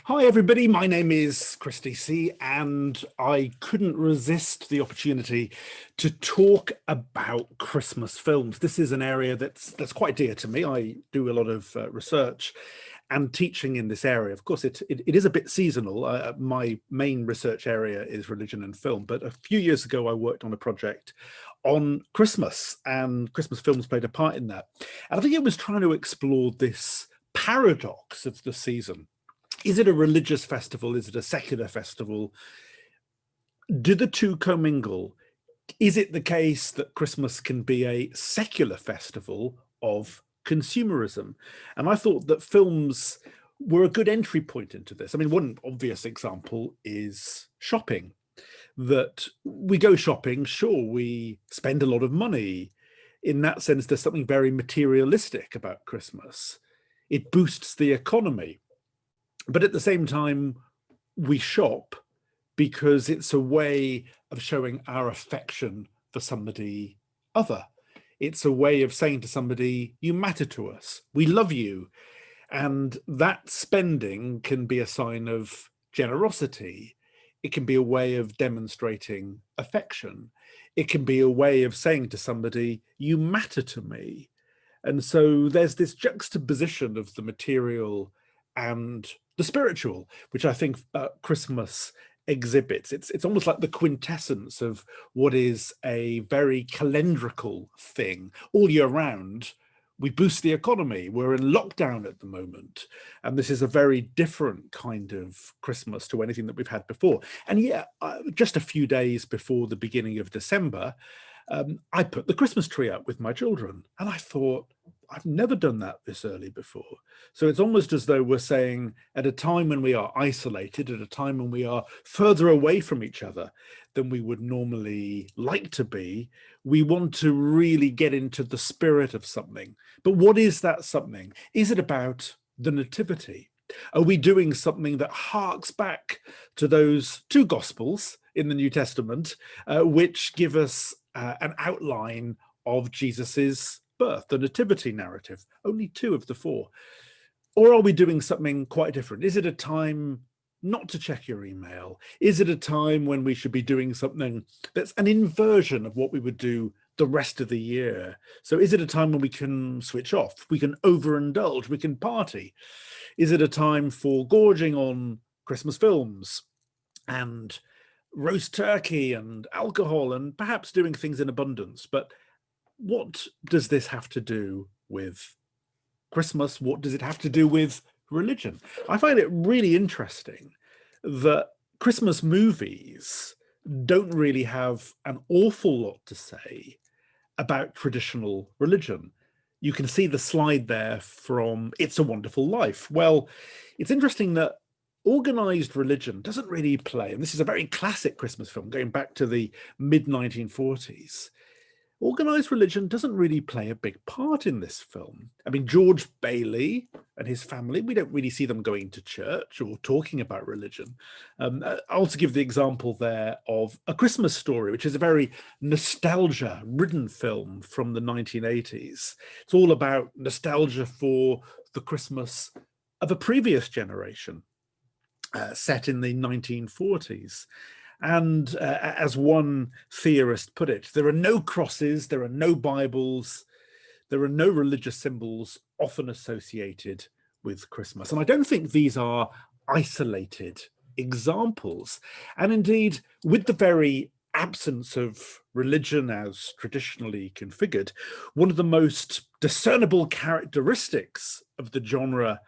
Hi everybody, my name is Chris Deacy and I couldn't resist the opportunity to talk about Christmas films. This is an area that's quite dear to me. I do a lot of research and teaching in this area. Of course, it is a bit seasonal. My main research area is religion and film, but a few years ago I worked on a project on Christmas, and Christmas films played a part in that. And I think it was trying to explore this paradox of the season. Is it a religious festival? Is it a secular festival? Do the two commingle? Is it the case that Christmas can be a secular festival of consumerism? And I thought that films were a good entry point into this. I mean, one obvious example is shopping. That we go shopping, sure, we spend a lot of money. In that sense, there's something very materialistic about Christmas. It boosts the economy. But at the same time, we shop because it's a way of showing our affection for somebody other. It's a way of saying to somebody, you matter to us, we love you. And that spending can be a sign of generosity. It can be a way of demonstrating affection. It can be a way of saying to somebody, you matter to me. And so there's this juxtaposition of the material and the spiritual, which I think Christmas exhibits. It's almost like the quintessence of what is a very calendrical thing. All year round, we boost the economy. We're in lockdown at the moment. And this is a very different kind of Christmas to anything that we've had before. And yeah, just a few days before the beginning of December, I put the Christmas tree up with my children. And I thought, I've never done that this early before. So it's almost as though we're saying at a time when we are isolated, at a time when we are further away from each other than we would normally like to be, we want to really get into the spirit of something. But what is that something? Is it about the nativity? Are we doing something that harks back to those two gospels in the New Testament, which give us an outline of Jesus's birth, the nativity narrative, only two of the four? Or are we doing something quite different? Is it a time not to check your email? Is it a time when we should be doing something that's an inversion of what we would do the rest of the year? So is it a time when we can switch off? We can overindulge, we can party? Is it a time for gorging on Christmas films and roast turkey and alcohol and perhaps doing things in abundance? But what does this have to do with Christmas? What does it have to do with religion? I find it really interesting that Christmas movies don't really have an awful lot to say about traditional religion. You can see the slide there from It's a Wonderful Life. Well, it's interesting that organized religion doesn't really play, and this is a very classic Christmas film going back to the mid-1940s. Organized religion doesn't really play a big part in this film. I mean, George Bailey and his family, we don't really see them going to church or talking about religion. I'll also give the example there of A Christmas Story, which is a very nostalgia-ridden film from the 1980s. It's all about nostalgia for the Christmas of a previous generation, set in the 1940s. And as one theorist put it, there are no crosses, there are no Bibles, there are no religious symbols often associated with Christmas. And I don't think these are isolated examples. And indeed, with the very absence of religion as traditionally configured, one of the most discernible characteristics of the genre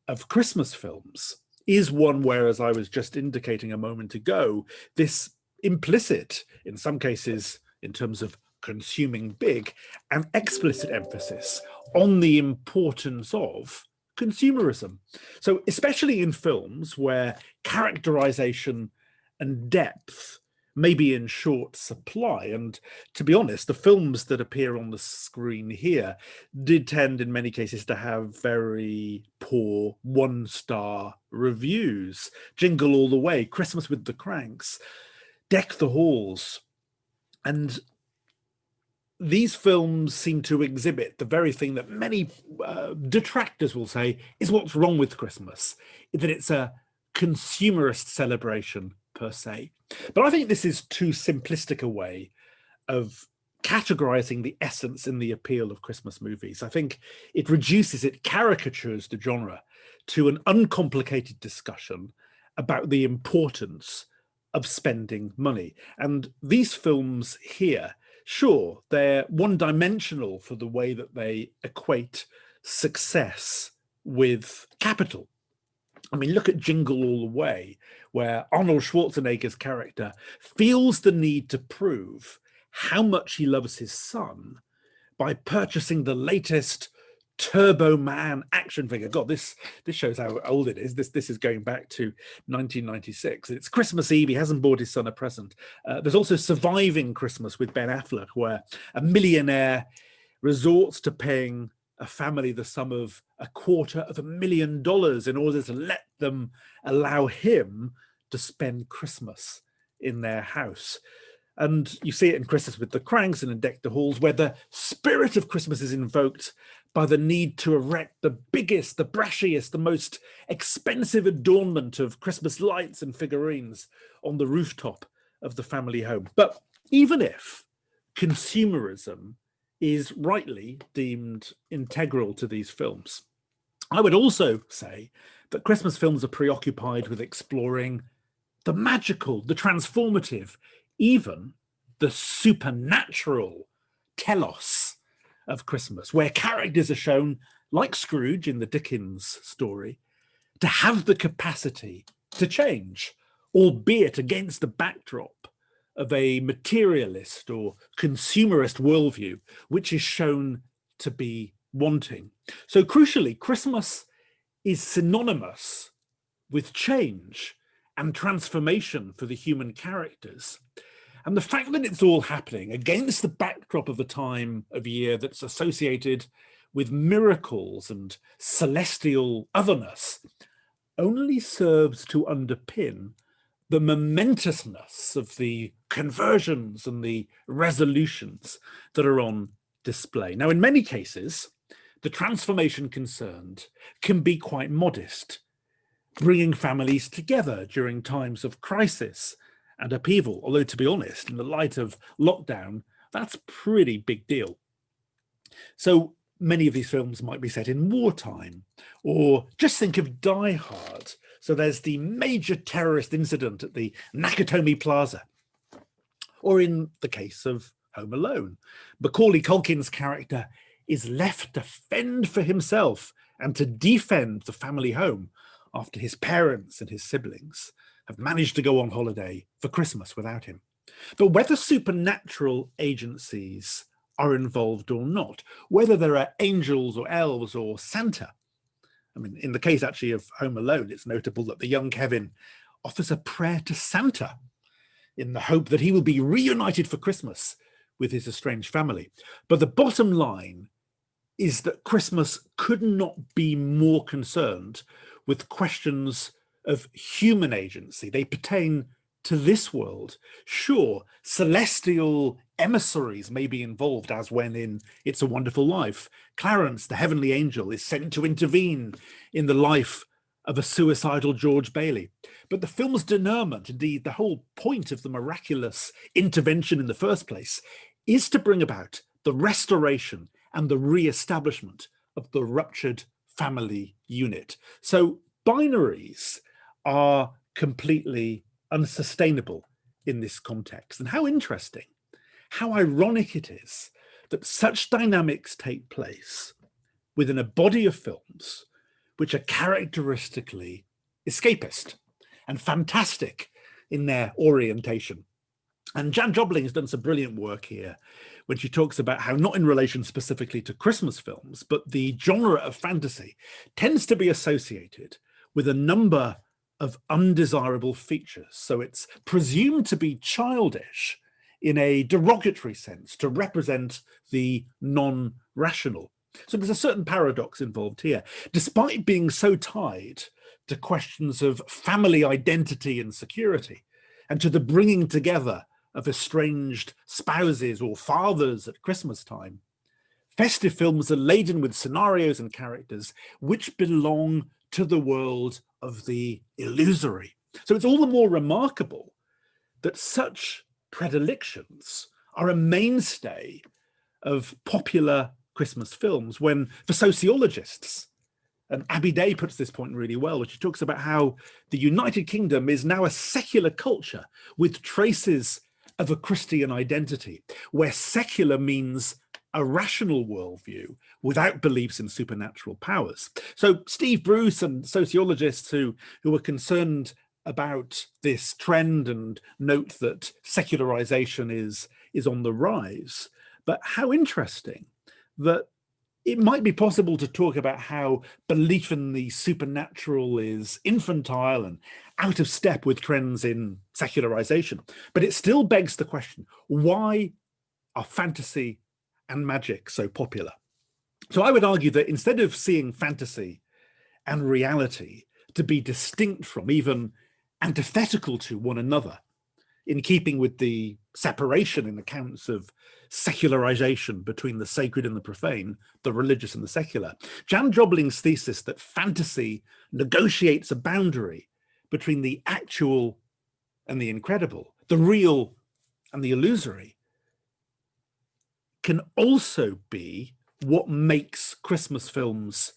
of Christmas films is one where, as I was just indicating a moment ago, this implicit, in some cases, in terms of consuming big, and explicit emphasis on the importance of consumerism. So especially in films where characterization and depth may be in short supply. And to be honest, the films that appear on the screen here did tend in many cases to have very poor one-star reviews. Jingle All the Way, Christmas with the Kranks, Deck the Halls. And these films seem to exhibit the very thing that many detractors will say is what's wrong with Christmas, that it's a consumerist celebration per se. But I think this is too simplistic a way of categorizing the essence and the appeal of Christmas movies. I think it caricatures the genre to an uncomplicated discussion about the importance of spending money. And these films here, sure, they're one-dimensional for the way that they equate success with capital. I mean, look at Jingle All the Way, where Arnold Schwarzenegger's character feels the need to prove how much he loves his son by purchasing the latest Turbo Man action figure. God, this shows how old it is. This is going back to 1996. It's Christmas Eve. He hasn't bought his son a present. There's also Surviving Christmas with Ben Affleck, where a millionaire resorts to paying a family the sum of $250,000 in order to let them allow him to spend Christmas in their house. And you see it in Christmas with the Kranks and in Deck the Halls, where the spirit of Christmas is invoked by the need to erect the biggest, the brashiest, the most expensive adornment of Christmas lights and figurines on the rooftop of the family home. But even if consumerism is rightly deemed integral to these films, I would also say that Christmas films are preoccupied with exploring the magical, the transformative, even the supernatural telos of Christmas, where characters are shown, like Scrooge in the Dickens story, to have the capacity to change, albeit against the backdrop of a materialist or consumerist worldview, which is shown to be wanting. So crucially, Christmas is synonymous with change and transformation for the human characters. And the fact that it's all happening against the backdrop of a time of year that's associated with miracles and celestial otherness only serves to underpin the momentousness of the conversions and the resolutions that are on display. Now, in many cases, the transformation concerned can be quite modest, bringing families together during times of crisis and upheaval. Although, to be honest, in the light of lockdown, that's a pretty big deal. So many of these films might be set in wartime, or just think of Die Hard. So there's the major terrorist incident at the Nakatomi Plaza. Or in the case of Home Alone, Macaulay Culkin's character is left to fend for himself and to defend the family home after his parents and his siblings have managed to go on holiday for Christmas without him. But whether supernatural agencies are involved or not, whether there are angels or elves or Santa, I mean, in the case actually of Home Alone, it's notable that the young Kevin offers a prayer to Santa in the hope that he will be reunited for Christmas with his estranged family. But the bottom line is that Christmas could not be more concerned with questions of human agency. They pertain to this world. Sure, celestial emissaries may be involved, as when in It's a Wonderful Life, Clarence, the heavenly angel, is sent to intervene in the life of a suicidal George Bailey. But the film's denouement, indeed the whole point of the miraculous intervention in the first place, is to bring about the restoration and the re-establishment of the ruptured family unit. So binaries are completely unsustainable in this context. And how interesting, how ironic it is that such dynamics take place within a body of films which are characteristically escapist and fantastic in their orientation. And Jan Jobling has done some brilliant work here when she talks about how, not in relation specifically to Christmas films, but the genre of fantasy tends to be associated with a number of undesirable features. So it's presumed to be childish in a derogatory sense, to represent the non-rational. So there's a certain paradox involved here. Despite being so tied to questions of family identity and security, and to the bringing together of estranged spouses or fathers at Christmas time, festive films are laden with scenarios and characters which belong to the world of the illusory. So it's all the more remarkable that such predilections are a mainstay of popular Christmas films, when for sociologists, and Abby Day puts this point really well, when she talks about how the United Kingdom is now a secular culture with traces of a Christian identity, where secular means a rational worldview without beliefs in supernatural powers. So Steve Bruce and sociologists who are concerned about this trend and note that secularization is on the rise. But how interesting that it might be possible to talk about how belief in the supernatural is infantile and out of step with trends in secularization. But it still begs the question, why are fantasy and magic so popular? So I would argue that instead of seeing fantasy and reality to be distinct from, even antithetical to one another, in keeping with the separation in accounts of secularization between the sacred and the profane, the religious and the secular, Jan Jobling's thesis that fantasy negotiates a boundary between the actual and the incredible, the real and the illusory, can also be what makes Christmas films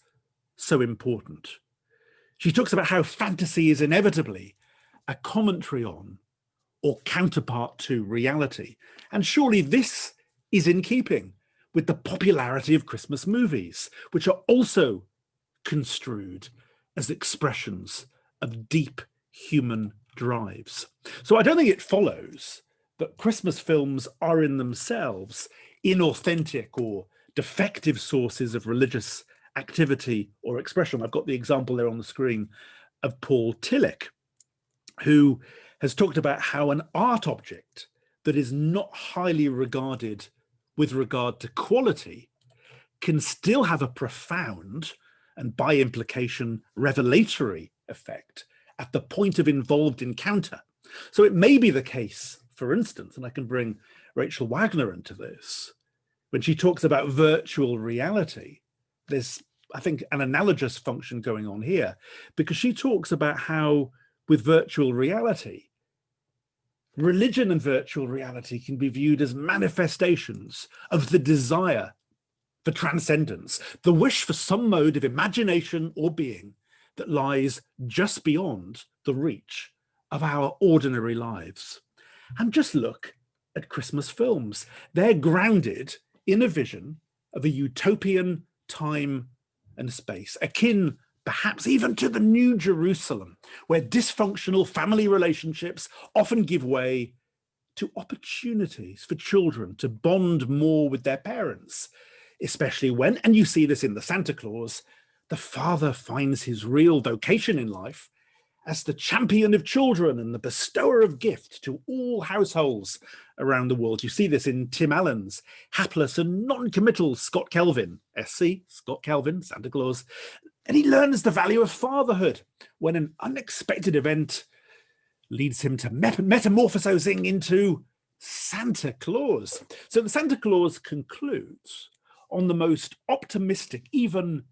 so important. She talks about how fantasy is inevitably a commentary on or counterpart to reality. And surely this is in keeping with the popularity of Christmas movies, which are also construed as expressions of deep human drives. So I don't think it follows that Christmas films are in themselves inauthentic or defective sources of religious activity or expression. I've got the example there on the screen of Paul Tillich, who has talked about how an art object that is not highly regarded with regard to quality can still have a profound and by implication revelatory effect at the point of involved encounter. So it may be the case, for instance, and I can bring Rachel Wagner into this, when she talks about virtual reality, there's, I think, an analogous function going on here, because she talks about how with virtual reality, religion and virtual reality can be viewed as manifestations of the desire for transcendence, the wish for some mode of imagination or being that lies just beyond the reach of our ordinary lives. And just look at Christmas films. They're grounded in a vision of a utopian time and space, akin perhaps even to the New Jerusalem, where dysfunctional family relationships often give way to opportunities for children to bond more with their parents, especially when, and you see this in the Santa Claus, the father finds his real vocation in life as the champion of children and the bestower of gifts to all households around the world. You see this in Tim Allen's hapless and non-committal Scott Kelvin, SC, Scott Kelvin, Santa Claus, and he learns the value of fatherhood when an unexpected event leads him to metamorphosing into Santa Claus. So the Santa Claus concludes on the most optimistic, even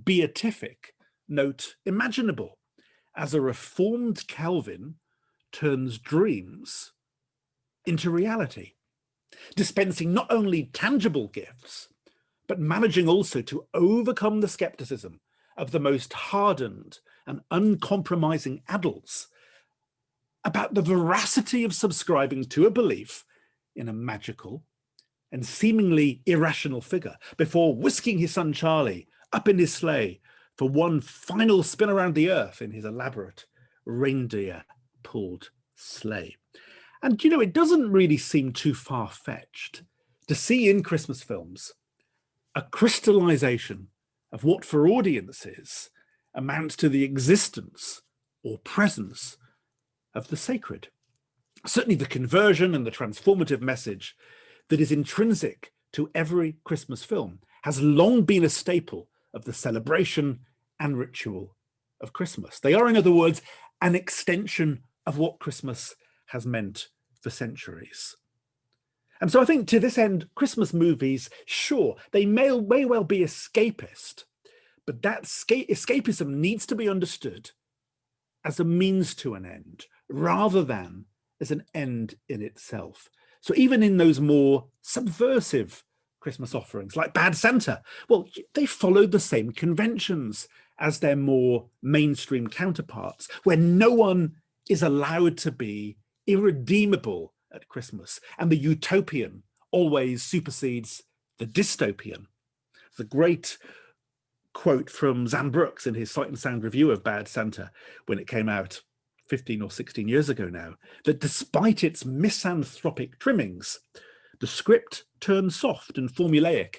beatific note imaginable, as a reformed Calvin turns dreams into reality, dispensing not only tangible gifts, but managing also to overcome the skepticism of the most hardened and uncompromising adults about the veracity of subscribing to a belief in a magical and seemingly irrational figure before whisking his son Charlie up in his sleigh for one final spin around the earth in his elaborate reindeer-pulled sleigh. And, you know, it doesn't really seem too far-fetched to see in Christmas films a crystallization of what for audiences amounts to the existence or presence of the sacred. Certainly the conversion and the transformative message that is intrinsic to every Christmas film has long been a staple of the celebration and ritual of Christmas. They are, in other words, an extension of what Christmas has meant for centuries. And so I think to this end, Christmas movies, sure, they may well be escapist, But that escapism needs to be understood as a means to an end, rather than as an end in itself. So even in those more subversive Christmas offerings, like Bad Santa, well, they followed the same conventions as their more mainstream counterparts, where no one is allowed to be irredeemable at Christmas, and the utopian always supersedes the dystopian. The great quote from Zan Brooks in his Sight and Sound review of Bad Santa when it came out 15 or 16 years ago now, that despite its misanthropic trimmings, the script turned soft and formulaic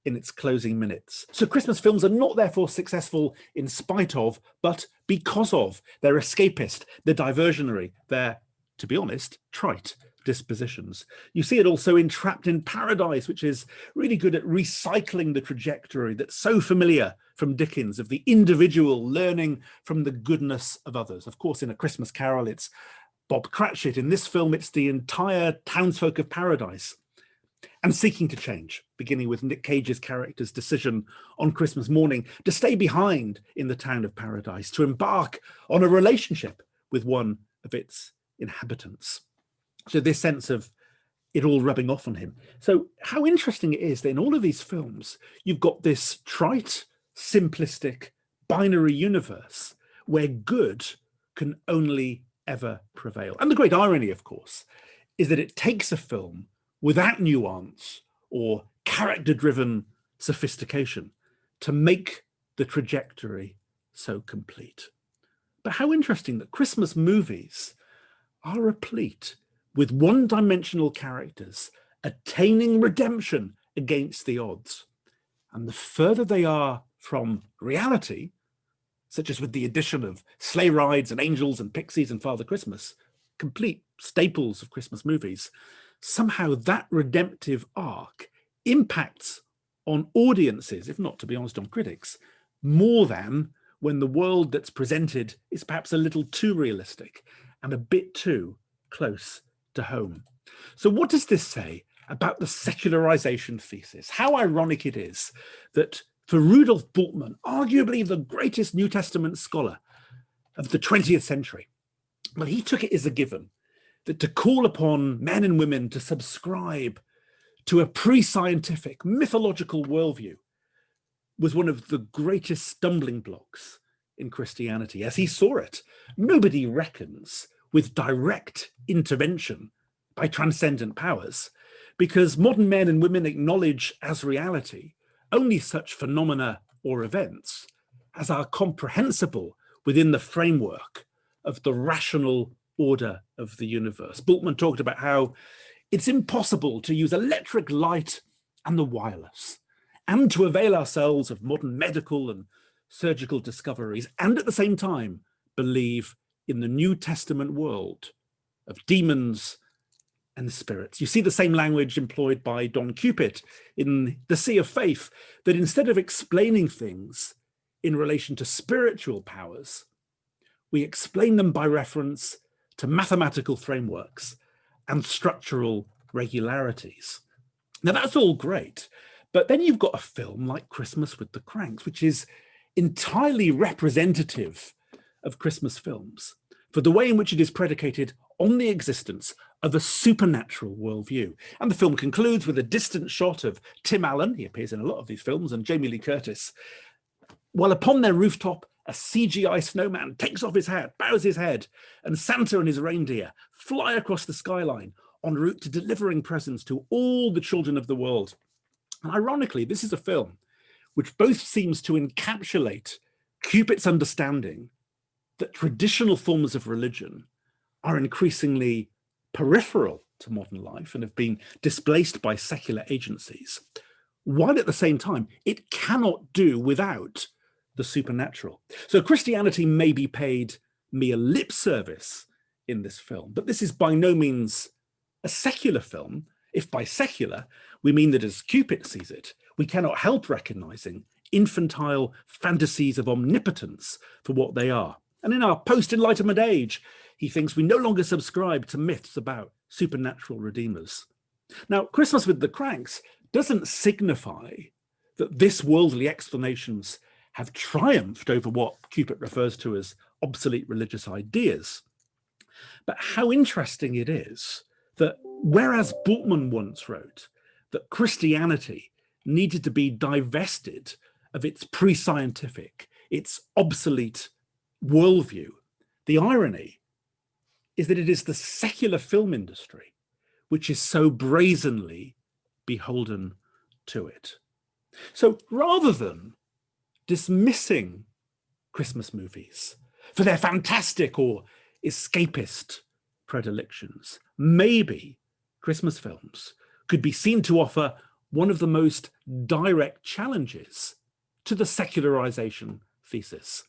in its closing minutes. So Christmas films are not therefore successful in spite of, but because of their escapist, their diversionary, their, to be honest, trite dispositions. You see it also in Trapped in Paradise, which is really good at recycling the trajectory that's so familiar from Dickens of the individual learning from the goodness of others. Of course, in A Christmas Carol, it's Bob Cratchit. In this film, it's the entire townsfolk of Paradise, and seeking to change, beginning with Nick Cage's character's decision on Christmas morning to stay behind in the town of Paradise, to embark on a relationship with one of its inhabitants. So this sense of it all rubbing off on him. So how interesting it is that in all of these films, you've got this trite, simplistic, binary universe where good can only ever prevail. And the great irony, of course, is that it takes a film without nuance or character-driven sophistication to make the trajectory so complete. But how interesting that Christmas movies are replete with one-dimensional characters attaining redemption against the odds. And the further they are from reality, such as with the addition of sleigh rides and angels and pixies and Father Christmas, complete staples of Christmas movies, somehow that redemptive arc impacts on audiences, if not, to be honest, on critics, more than when the world that's presented is perhaps a little too realistic and a bit too close to home. So what does this say about the secularization thesis? How ironic it is that for Rudolf Bultmann, arguably the greatest New Testament scholar of the 20th century, well, he took it as a given that to call upon men and women to subscribe to a pre-scientific mythological worldview was one of the greatest stumbling blocks in Christianity. As he saw it, nobody reckons with direct intervention by transcendent powers, because modern men and women acknowledge as reality only such phenomena or events as are comprehensible within the framework of the rational order of the universe. Bultmann talked about how it's impossible to use electric light and the wireless, and to avail ourselves of modern medical and surgical discoveries, and at the same time believe in the New Testament world of demons and spirits. You see the same language employed by Don Cupitt in The Sea of Faith, that instead of explaining things in relation to spiritual powers, we explain them by reference to mathematical frameworks and structural regularities. Now that's all great, but then you've got a film like Christmas with the Kranks, which is entirely representative of Christmas films for the way in which it is predicated on the existence of a supernatural worldview. And the film concludes with a distant shot of Tim Allen, he appears in a lot of these films, and Jamie Lee Curtis, while upon their rooftop, a CGI snowman takes off his hat, bows his head, and Santa and his reindeer fly across the skyline en route to delivering presents to all the children of the world. And ironically, this is a film which both seems to encapsulate Cupitt's understanding that traditional forms of religion are increasingly peripheral to modern life and have been displaced by secular agencies, while at the same time it cannot do without the supernatural. So Christianity may be paid mere lip service in this film, but this is by no means a secular film, if by secular we mean that, as Cupitt sees it, we cannot help recognizing infantile fantasies of omnipotence for what they are. And in our post-Enlightenment age, he thinks we no longer subscribe to myths about supernatural redeemers. Now, Christmas with the Kranks doesn't signify that this worldly explanations have triumphed over what Cupitt refers to as obsolete religious ideas. But how interesting it is that whereas Bultmann once wrote that Christianity needed to be divested of its pre-scientific, its obsolete worldview, the irony is that it is the secular film industry which is so brazenly beholden to it. So rather than dismissing Christmas movies for their fantastic or escapist predilections, maybe Christmas films could be seen to offer one of the most direct challenges to the secularization thesis.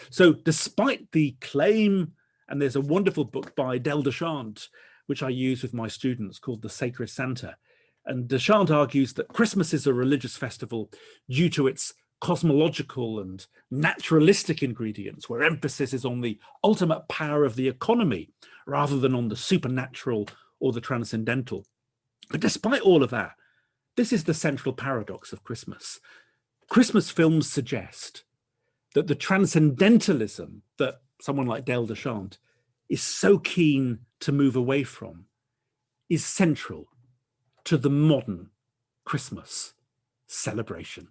So despite the claim, and there's a wonderful book by Del Deschamps, which I use with my students called The Sacred Santa, and Deschamps argues that Christmas is a religious festival due to its cosmological and naturalistic ingredients, where emphasis is on the ultimate power of the economy rather than on the supernatural or the transcendental. But despite all of that, this is the central paradox of Christmas. Christmas films suggest that the transcendentalism that someone like Del Deschamps is so keen to move away from is central to the modern Christmas celebration.